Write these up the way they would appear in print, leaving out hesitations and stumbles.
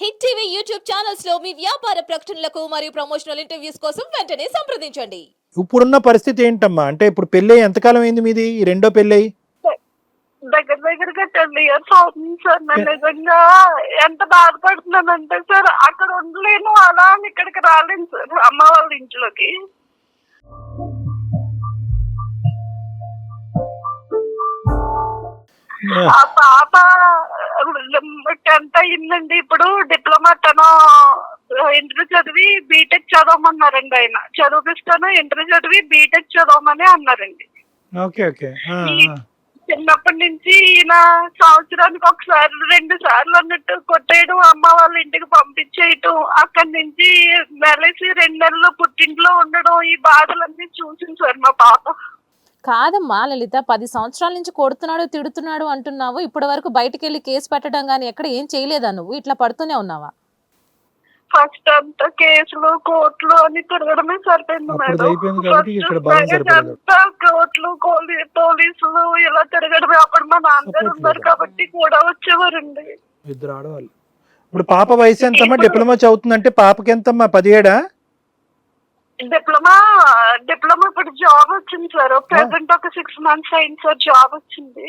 Hit TV YouTube channels లో మీ వ్యాపార ప్రకటనలకు మరియు ప్రమోషనల్ ఇంటర్వ్యూస్ కోసం వెంటనే సంప్రదించండి. ఇప్పుడున్న పరిస్థితి ఏంటమ్మా? అంటే ఇప్పుడు పెళ్ళి ఎంతకాలం అయింది మీది? ఈ రెండో పెళ్ళి? దగ్గర దగ్గరగా 10 years అవుతుంది సార్. నేను నిజంగా ఎంత బాధపడుతున్నానంటే సార్, అక్కడ ఉండలేను, అలా అని ఇక్కడికి రాలేను సార్, అమ్మ వాళ్ళ ఇంట్లోకి. ఆ పాప 10th అయ్యిందండి. ఇప్పుడు డిప్లొమా తను ఇంటర్ చదివి బీటెక్ చదవమన్నారండి. ఆయన చదివిస్తాను, ఇంటర్ చదివి బీటెక్ చదవమని అన్నారండి. Okay okay. చిన్నప్పటి నుంచి ఈయన సంవత్సరానికి ఒకసారి 2 సార్లు అన్నట్టు కొట్టేయడం, అమ్మ వాళ్ళ ఇంటికి పంపించేయటం, అక్కడి నుంచి వెలసి 2 నెలలు పుట్టింట్లో ఉండడం, ఈ బాధలన్నీ చూసింది సార్ మా పాప. కాదమ్మా లలిత, 10 సంవత్సరాల నుంచి కొడుతున్నాడు తిడుతున్నాడు అంటున్నావు. ఇప్పటి వరకు బయటకు వెళ్ళి కేసు పెట్టడం కానీ ఎక్కడ ఏం చేయలేదా? నువ్వు ఇట్లా పడుతూనే ఉన్నావా? ఫస్ట్ అంతా కేసులు కోర్టులు అని తిరగడమే సరిపోయింది మేడం. అంతా కోర్టులు పోలీసులు ఇలా తిరగడమే. అప్పుడు మా నాన్నగారు ఉన్నారు కాబట్టి కూడా వచ్చేవారండి. ఇద్దరు ఆడవాళ్ళు. ఇప్పుడు పాప వయసు ఎంతమ్మా? డిప్లొమా చదువుతుందంటే పాపకి ఎంతమ్మా? 17? డిప్లొమా ఇప్పుడు జాబ్ వచ్చింది సార్. ప్రెసెంట్ ఒక 6 months అయింది సార్ జాబ్ వచ్చింది.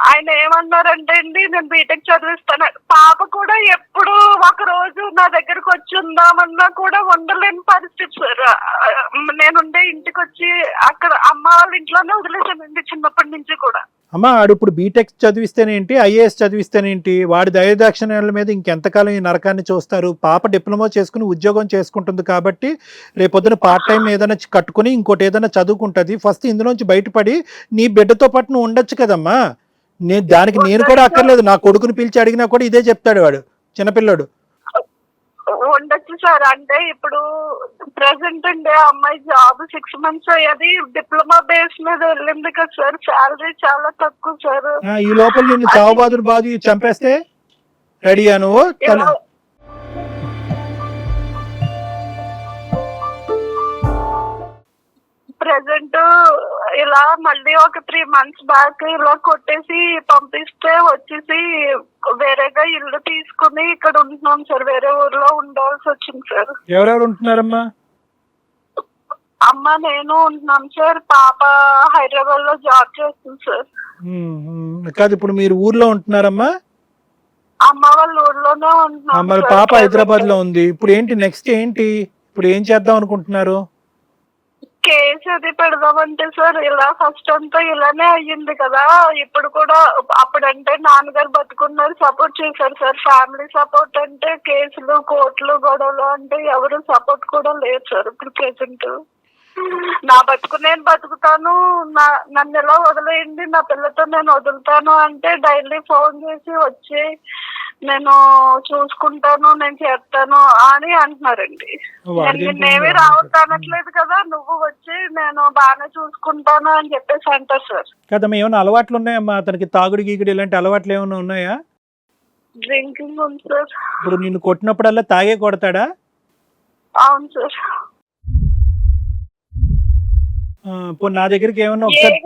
ఆయన ఏమన్నారంటే అండి, నేను బీటెక్ చదివిస్తాను. పాప కూడా ఎప్పుడు ఒక రోజు నా దగ్గరకు వచ్చి ఉందామన్నా కూడా ఉండలేని పరిస్థితి సార్. నేనుండే ఇంటికి వచ్చి అక్కడ అమ్మ వాళ్ళ ఇంట్లోనే వదిలేసానండి చిన్నప్పటి నుంచి కూడా. అమ్మా ఆడు ఇప్పుడు బీటెక్ చదివిస్తేనేంటి, ఐఏఎస్ చదివిస్తేనేంటి, వాడి దయదాక్షిణ్యాల మీద ఇంకెంతకాలం ఈ నరకాన్ని చూస్తారు? పాప డిప్లొమా చేసుకుని ఉద్యోగం చేసుకుంటుంది కాబట్టి రేపొద్దున పార్ట్ టైం ఏదైనా కట్టుకుని ఇంకోటి ఏదైనా చదువుకుంటుంది. ఫస్ట్ ఇందులోంచి బయటపడి నీ బిడ్డతో పాటు నువ్వు ఉండొచ్చు కదమ్మా. దానికి నేను కూడా అక్కర్లేదు, నా కొడుకుని పిలిచి అడిగినా కూడా ఇదే చెప్తాడు వాడు, చిన్నపిల్లడు. ఉండొచ్చు సార్. అంటే ఇప్పుడు ప్రెసెంట్ ఉండే అమ్మాయి జాబ్ 6 months అయ్యేది, డిప్లొమా బేస్ మీద వెళ్ళింది కదా సార్. శాలరీ చాలా తక్కువ సార్. ఈ లోపల నిన్ను చావుబాదులు బాధి చంపేస్తే రెడీయా నువ్వు? ప్రెసెంట్ ఇలా మళ్ళీ ఒక 3 months బ్యాక్ ఇలా కొట్టేసి పంపిస్తే వచ్చేసి వేరేగా ఇల్లు తీసుకుని ఇక్కడ ఉంటున్నాం సార్. వేరే ఊర్లో ఉండాల్సి వచ్చింది సార్. ఎవరెవరు ఉంటున్నారమ్మా? అమ్మ నేను ఉంటున్నాం సార్. పాప హైదరాబాద్ లో జాబ్ చేస్తుంది సార్. కాదు, ఇప్పుడు మీరు ఊర్లో ఉంటున్నారమ్మా? అమ్మ వాళ్ళ ఊర్లోనే ఉంటున్నాం. మరి పాప హైదరాబాద్ లో ఉంది. ఇప్పుడు ఏంటి నెక్స్ట్ ఏంటి? ఇప్పుడు ఏం చేద్దాం అనుకుంటున్నారు? కేసు అది పెడదామంటే సార్, ఇలా ఫస్ట్ అంతా ఇలానే అయ్యింది కదా. ఇప్పుడు కూడా అప్పుడంటే నాన్నగారు బతుకున్నారు, సపోర్ట్ చేశారు సార్. ఫ్యామిలీ సపోర్ట్ అంటే కేసులు కోర్టులు గొడవలు అంటే ఎవరు సపోర్ట్ కూడా లేదు సార్. ఇప్పుడు ప్రెసెంట్ నా బతుకు నేను బతుకుతాను, నన్ను ఎలా వదిలేయండి, నా పిల్లతో నేను వదులుతాను అంటే డైలీ ఫోన్ చేసి వచ్చి నేను చూసుకుంటాను, నేను చేస్తాను అని అంటున్నారండి. నేనేమి రావద్దనట్లేదు కదా, నువ్వు వచ్చి నేను బాగానే చూసుకుంటాను అని చెప్పేసి అంటారు సార్. కదమ్మా, ఏమైనా అలవాట్లు ఉన్నాయమ్మా అతనికి? తాగుడు గీగుడు ఇలాంటి అలవాట్లు ఏమైనా ఉన్నాయా? డ్రింకింగ్ ఉంది సార్. ఇప్పుడు నిన్ను కొట్టినప్పుడల్లా తాగే కొడతాడా? అవును సార్. నా దగ్గరికి ఏమన్నా ఒకసారి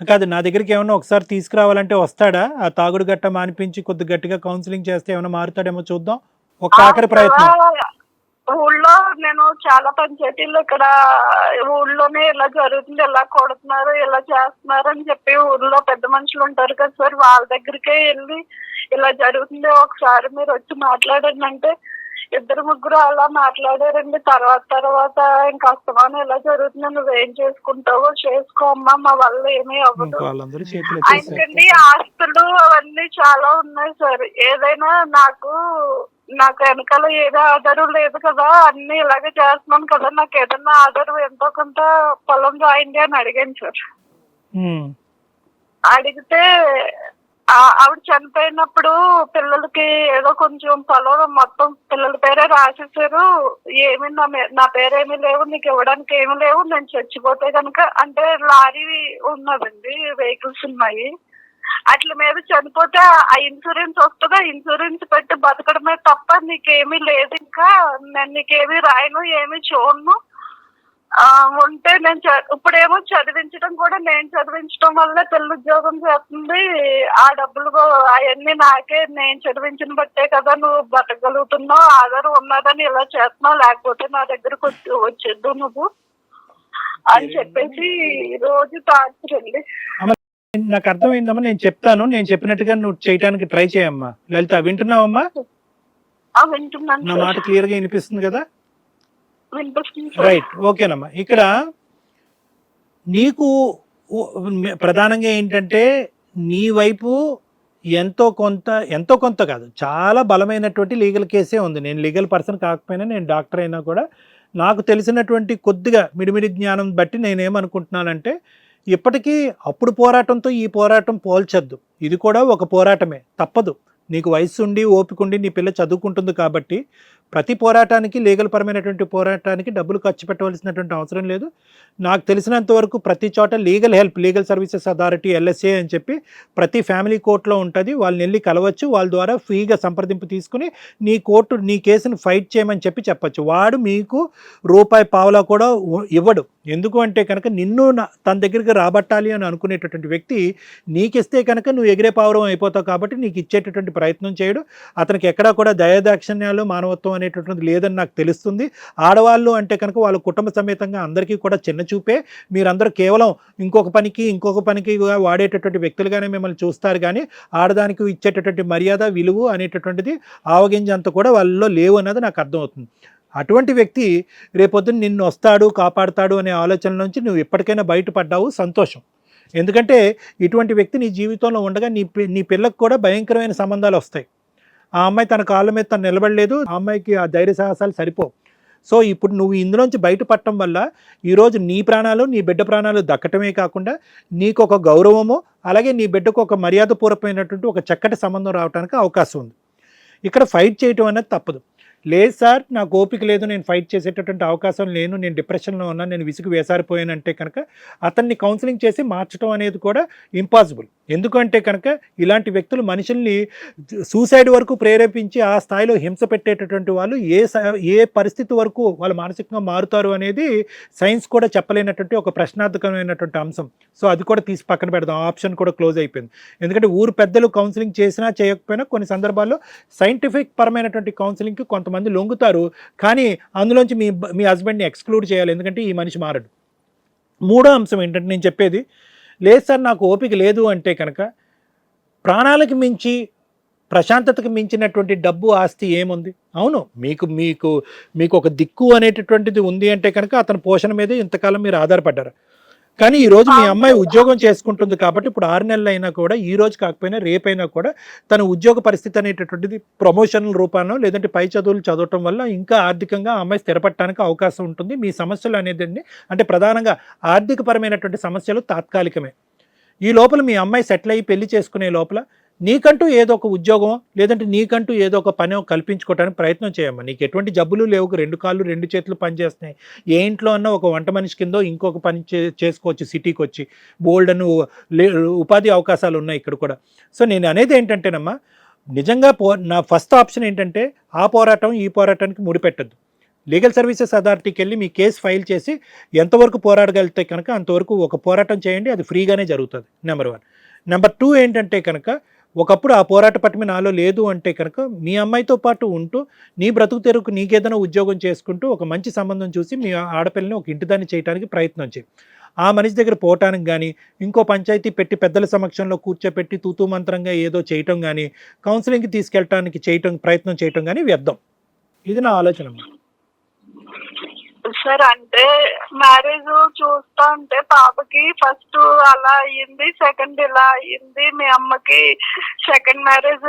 కాదు, నా దగ్గరికి ఏమన్నా ఒకసారి తీసుకురావాలంటే వస్తాడా? ఆ తాగుడు గట్ట మానిపించి కొద్ది గట్టిగా కౌన్సిలింగ్ చేస్తే ఏమైనా మారుతాడేమో చూద్దాం. ఒక ఆఖరి ప్రయత్నం. ఊళ్ళో నేను చాలా పంచాయతీల్లో ఇక్కడ ఊళ్ళోనే ఇలా జరుగుతుంది, ఇలా కొడుతున్నారు, ఇలా చేస్తున్నారు అని చెప్పి ఊళ్ళో పెద్ద మనుషులు ఉంటారు కదా సార్, వాళ్ళ దగ్గరికే వెళ్ళి ఇలా జరుగుతుంది ఒకసారి మీరు వచ్చి మాట్లాడండి అంటే 2-3 అలా మాట్లాడారండి. తర్వాత ఇంకా అస్తమానం ఎలా జరుగుతుంది, నువ్వేం చేసుకుంటావో చేసుకో అమ్మా, మా వల్ల ఏమీ అవ్వదు. ఆయనకండి ఆస్తులు అవన్నీ చాలా ఉన్నాయి సార్. ఏదైనా నాకు వెనకాల ఏదో ఆధారం లేదు కదా, అన్ని ఇలాగే చేస్తున్నాను కదా, నాకు ఏదైనా ఆధారం ఎంతో కొంత పొలం రాయండి అని అడిగాను సార్. అడిగితే ఆవిడ చనిపోయినప్పుడు పిల్లలకి ఏదో కొంచెం పొలం మొత్తం పిల్లల పేరే రాసేసారు, ఏమి నా పేరేమీ లేవు, నీకు ఇవ్వడానికి ఏమి లేవు, నేను చచ్చిపోతే కనుక అంటే లారీ ఉన్నదండి, వెహికల్స్ ఉన్నాయి, అట్ల మీద చనిపోతే ఆ ఇన్సూరెన్స్ వస్తుందా, ఇన్సూరెన్స్ పెట్టి బతకడమే తప్ప నీకేమీ లేదు, ఇంకా నేను నీకేమీ రాయను, ఏమీ చూడను, ఉంటే నేను ఇప్పుడేమో చదివించడం కూడా నేను చదివించడం వల్ల పిల్ల ఉద్యోగం చేస్తుంది. ఆ డబ్బులు అవన్నీ నాకే, నేను చదివించిన బట్టే కదా నువ్వు బతకగలుగుతున్నావు, ఆధారం ఉన్నదని ఇలా చేస్తున్నావు, లేకపోతే నా దగ్గరకు వచ్చేద్దు నువ్వు అని చెప్పేసి రోజు టార్చర్ అండి. నాకు అర్థమైందమ్మా, నేను చెప్తాను, నేను చెప్పినట్టుగా నువ్వు చేయడానికి ట్రై చేయమ్మా. లలిత వింటున్నావమ్మా? వింటున్నాను. నా మాట క్లియర్ గా వినిపిస్తుంది కదా? వినిపిస్తుంది. రైట్, ఓకేనమ్మా. ఇక్కడ నీకు ప్రధానంగా ఏంటంటే నీ వైపు ఎంతో కొంత కాదు, చాలా బలమైనటువంటి లీగల్ కేసే ఉంది. నేను లీగల్ పర్సన్ కాకపోయినా, నేను డాక్టర్ అయినా కూడా నాకు తెలిసినటువంటి కొద్దిగా మిడిమిడి జ్ఞానం బట్టి నేనేమనుకుంటున్నానంటే, ఇప్పటికీ అప్పుడు పోరాటంతో ఈ పోరాటం పోల్చొద్దు. ఇది కూడా ఒక పోరాటమే, తప్పదు. నీకు వయసు ఉండి ఓపిక ఉండి నీ పిల్ల చదువుకుంటుంది కాబట్టి ప్రతి పోరాటానికి, లీగల్ పరమైనటువంటి పోరాటానికి డబ్బులు ఖర్చు పెట్టవలసినటువంటి అవసరం లేదు. నాకు తెలిసినంత వరకు ప్రతి చోట legal help, legal services authority LSA అని చెప్పి ప్రతి ఫ్యామిలీ కోర్టులో ఉంటుంది. వాళ్ళని వెళ్ళి కలవచ్చు, వాళ్ళ ద్వారా ఫ్రీగా సంప్రదింపు తీసుకుని నీ కేసును ఫైట్ చేయమని చెప్పచ్చు. వాడు మీకు రూపాయి పావలా కూడా ఇవ్వడు. ఎందుకు అంటే కనుక నిన్ను తన దగ్గరికి రాబట్టాలి అని అనుకునేటటువంటి వ్యక్తి నీకిస్తే కనుక నువ్వు ఎగిరే పావురం అయిపోతావు కాబట్టి నీకు ఇచ్చేటటువంటి ప్రయత్నం చేయడు. అతనికి ఎక్కడా కూడా దయాదాక్షిణ్యాలు, మానవత్వం అనేటటువంటిది లేదని నాకు తెలుస్తుంది. ఆడవాళ్ళు అంటే కనుక వాళ్ళ కుటుంబ సమేతంగా అందరికీ కూడా చిన్న చూపే. మీరందరూ కేవలం ఇంకొక పనికి వాడేటటువంటి వ్యక్తులుగానే మిమ్మల్ని చూస్తారు, కానీ ఆడదానికి ఇచ్చేటటువంటి మర్యాద, విలువ అనేటటువంటిది ఆవగింజంత కూడా వాళ్ళలో లేవు అన్నది నాకు అర్థమవుతుంది. అటువంటి వ్యక్తి రేపొద్దున నిన్ను వస్తాడు, కాపాడుతాడు అనే ఆలోచన నుంచి నువ్వు ఎప్పటికైనా బయటపడ్డావు, సంతోషం. ఎందుకంటే ఇటువంటి వ్యక్తి నీ జీవితంలో ఉండగా నీ పిల్లకు కూడా భయంకరమైన సంబంధాలు వస్తాయి. ఆ అమ్మాయి తన కాళ్ళ మీద తను నిలబడలేదు, ఆ అమ్మాయికి ఆ ధైర్య సాహసాలు సరిపోవు. సో ఇప్పుడు నువ్వు ఇందులోంచి బయటపడటం వల్ల ఈరోజు నీ ప్రాణాలు, నీ బిడ్డ ప్రాణాలు దక్కటమే కాకుండా నీకు ఒక గౌరవము, అలాగే నీ బిడ్డకు ఒక మర్యాదపూర్వకమైనటువంటి ఒక చక్కటి సంబంధం రావడానికి అవకాశం ఉంది. ఇక్కడ ఫైట్ చేయటం అనేది తప్పదు. లేదు సార్, నాకు ఓపిక లేదు, నేను ఫైట్ చేసేటటువంటి అవకాశం లేను, నేను డిప్రెషన్లో ఉన్నాను, నేను విసుగు వేసారిపోయానంటే కనుక అతన్ని కౌన్సిలింగ్ చేసి మార్చడం అనేది కూడా ఇంపాసిబుల్. ఎందుకంటే కనుక ఇలాంటి వ్యక్తులు మనుషుల్ని సూసైడ్ వరకు ప్రేరేపించి ఆ స్థాయిలో హింస పెట్టేటటువంటి వాళ్ళు ఏ పరిస్థితి వరకు వాళ్ళు మానసికంగా మారుతారు అనేది సైన్స్ కూడా చెప్పలేనటువంటి ఒక ప్రశ్నార్థకమైనటువంటి అంశం. సో అది కూడా తీసి పక్కన పెడదాం, ఆప్షన్ కూడా క్లోజ్ అయిపోయింది. ఎందుకంటే ఊరు పెద్దలు కౌన్సిలింగ్ చేసినా చేయకపోయినా కొన్ని సందర్భాల్లో సైంటిఫిక్ పరమైనటువంటి కౌన్సిలింగ్కి కొంతమంది లొంగుతారు, కానీ అందులోంచి మీ హస్బెండ్ని ఎక్స్క్లూడ్ చేయాలి, ఎందుకంటే ఈ మనిషి మారడు. మూడో అంశం ఏంటంటే నేను చెప్పేది, లేదు సార్ నాకు ఓపిక లేదు అంటే కనుక ప్రాణాలకు మించి, ప్రశాంతతకు మించినటువంటి డబ్బు, ఆస్తి ఏముంది? అవును, మీకు ఒక దిక్కు అనేటటువంటిది ఉంది అంటే కనుక అతని పోషణ మీదే ఇంతకాలం మీరు ఆధారపడ్డారు. కానీ ఈరోజు మీ అమ్మాయి ఉద్యోగం చేసుకుంటుంది కాబట్టి ఇప్పుడు 6 నెలలు అయినా కూడా, ఈ రోజు కాకపోయినా రేపైనా కూడా తన ఉద్యోగ పరిస్థితి అనేటటువంటిది ప్రమోషన్ల రూపానో లేదంటే పై చదువులు చదవటం వల్ల ఇంకా ఆర్థికంగా ఆ అమ్మాయి స్థిరపడటానికి అవకాశం ఉంటుంది. మీ సమస్యలు అనేది అంటే ప్రధానంగా ఆర్థిక పరమైనటువంటి సమస్యలు తాత్కాలికమే. ఈ లోపల మీ అమ్మాయి సెటిల్ అయ్యి పెళ్లి చేసుకునే లోపల నీకంటూ ఏదో ఒక ఉద్యోగం లేదంటే నీకంటూ ఏదో ఒక పని కల్పించుకోవడానికి ప్రయత్నం చేయమ్మా. నీకు ఎటువంటి జబ్బులు లేవు, 2 కాళ్ళు 2 చేతులు పనిచేస్తున్నాయి. ఏ ఇంట్లో అన్నా ఒక వంట మనిషి కిందో ఇంకొక పని చేసుకోవచ్చు, సిటీకి వచ్చి బోల్డ్ అని ఉపాధి అవకాశాలు ఉన్నాయి ఇక్కడ కూడా. సో నేను అనేది ఏంటంటేనమ్మా, నిజంగా నా ఫస్ట్ ఆప్షన్ ఏంటంటే ఆ పోరాటం ఈ పోరాటానికి ముడిపెట్టద్దు. లీగల్ సర్వీసెస్ అథారిటీకి వెళ్ళి మీ కేసు ఫైల్ చేసి ఎంతవరకు పోరాడగలిగితే కనుక అంతవరకు ఒక పోరాటం చేయండి, అది ఫ్రీగానే జరుగుతుంది. నెంబర్ 1. నెంబర్ 2 ఏంటంటే కనుక ఒకప్పుడు ఆ పోరాట పట్టుమి నాలో లేదు అంటే కనుక మీ అమ్మాయితో పాటు ఉంటూ నీ బ్రతుకు తెరుకు నీకేదైనా ఉద్యోగం చేసుకుంటూ ఒక మంచి సంబంధం చూసి మీ ఆడపిల్లని ఒక ఇంటిదాన్ని చేయడానికి ప్రయత్నం చేయి. ఆ మనిషి దగ్గర పోవటానికి కానీ, ఇంకో పంచాయతీ పెట్టి పెద్దల సమక్షంలో కూర్చోపెట్టి తూతూ మంత్రంగా ఏదో చేయటం కానీ, కౌన్సిలింగ్కి తీసుకెళ్ళటానికి ప్రయత్నం చేయటం కానీ వ్యర్థం. ఇది నా ఆలోచన. సార్ అంటే మ్యారేజ్ చూస్తా ఉంటే పాపకి ఫస్ట్ అలా అయ్యింది, సెకండ్ ఇలా అయ్యింది. మీ అమ్మకి సెకండ్ మ్యారేజ్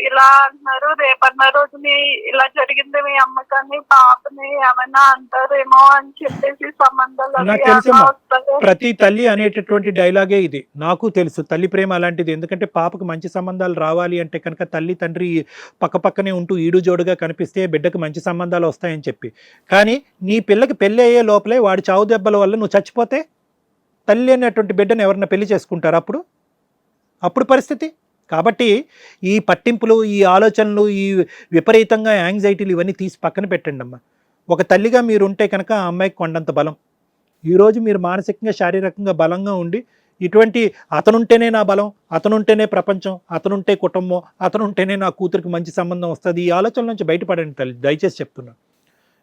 ఇలా అంటున్నారు, రేపన్న రోజుని ఇలా జరిగింది మీ అమ్మకని పాపని ఏమైనా అంటారేమో అని చెప్పేసి సంబంధాలు నాకు తెలుసమ్మా, ప్రతి తల్లి అనేటటువంటి డైలాగే ఇది. నాకు తెలుసు, తల్లి ప్రేమ అలాంటిది. ఎందుకంటే పాపకు మంచి సంబంధాలు రావాలి అంటే కనుక తల్లి తండ్రి పక్కనే ఉంటూ ఈడు జోడుగా కనిపిస్తే బిడ్డకు మంచి సంబంధాలు వస్తాయని చెప్పి. కానీ నీ పిల్లకి పెళ్ళి అయ్యే లోపలే వాడి చావు దెబ్బల వల్ల నువ్వు చచ్చిపోతే తల్లి అనేటువంటి బిడ్డను ఎవరన్నా పెళ్లి చేసుకుంటారు అప్పుడు పరిస్థితి. కాబట్టి ఈ పట్టింపులు, ఈ ఆలోచనలు, ఈ విపరీతంగా యాంగ్జైటీలు ఇవన్నీ తీసి పక్కన పెట్టండి అమ్మా. ఒక తల్లిగా మీరు ఉంటే కనుక ఆ అమ్మాయికి కొండంత బలం. ఈరోజు మీరు మానసికంగా శారీరకంగా బలంగా ఉండి ఇటువంటి అతనుంటేనే నా బలం, అతనుంటేనే ప్రపంచం, అతనుంటే కుటుంబం, అతనుంటేనే నా కూతురికి మంచి సంబంధం వస్తుంది, ఈ ఆలోచన నుంచి బయటపడండి తల్లి, దయచేసి చెప్తున్నా.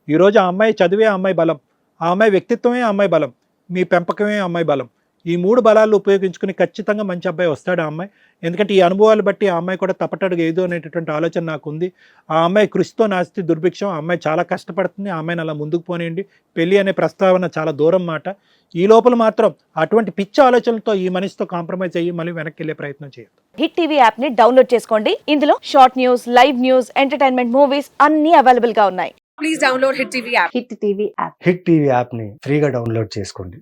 ఈరోజు ఆ అమ్మాయి చదివే ఆ అమ్మాయి బలం, ఆ అమ్మాయి వ్యక్తిత్వమే ఆ అమ్మాయి బలం, మీ పెంపకమే ఆ అమ్మాయి బలం. ఈ 3 బలాలు ఉపయోగించుకుని ఖచ్చితంగా మంచి అబ్బాయి వస్తాడు ఆ అమ్మాయి. ఎందుకంటే ఈ అనుభవాలు బట్టి ఆ అమ్మాయి కూడా తప్పటడుగు ఏదో అనేటటువంటి ఆలోచన నాకు ఉంది. ఆ అమ్మాయి కృషితో నాస్తి దుర్భిక్షం. ఆ అమ్మాయి చాలా కష్టపడుతుంది. ఆ అమ్మాయిని అలా ముందుకు పోనీయండి. పెళ్లి అనే ప్రస్తావన చాలా దూరం మాట. ఈ లోపల మాత్రం అటువంటి పిచ్చి ఆలోచనలతో ఈ మనిషితో కాంప్రమైజ్ అయ్యి మళ్ళీ వెనక్కి వెళ్ళే ప్రయత్నం చేయొద్దు. హిట్ టీవీ యాప్ ని డౌన్లోడ్ చేసుకోండి. ఇందులో short news, live news, entertainment movies అన్ని అవైలబుల్ గా ఉన్నాయి. Please download Hit TV app. Hit TV app hit TV యాప్ని ఫ్రీగా డౌన్లోడ్ చేసుకోండి.